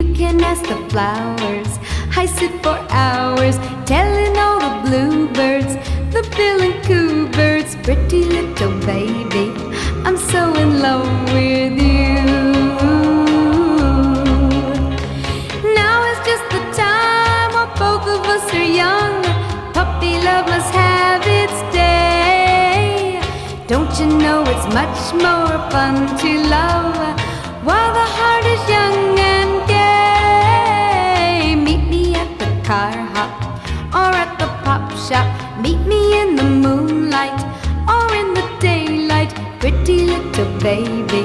You can ask the flowers. I sit for hours telling all the bluebirds, the bill and coo birds, pretty little baby, I'm so in love with you. Now is just the time while both of us are young. Puppy love must have its day. Don't you know it's much more fun to love while the heart is young and gay? Meet me at the car hop or at the pop shop. Meet me in the moonlight or in the daylight, pretty little baby,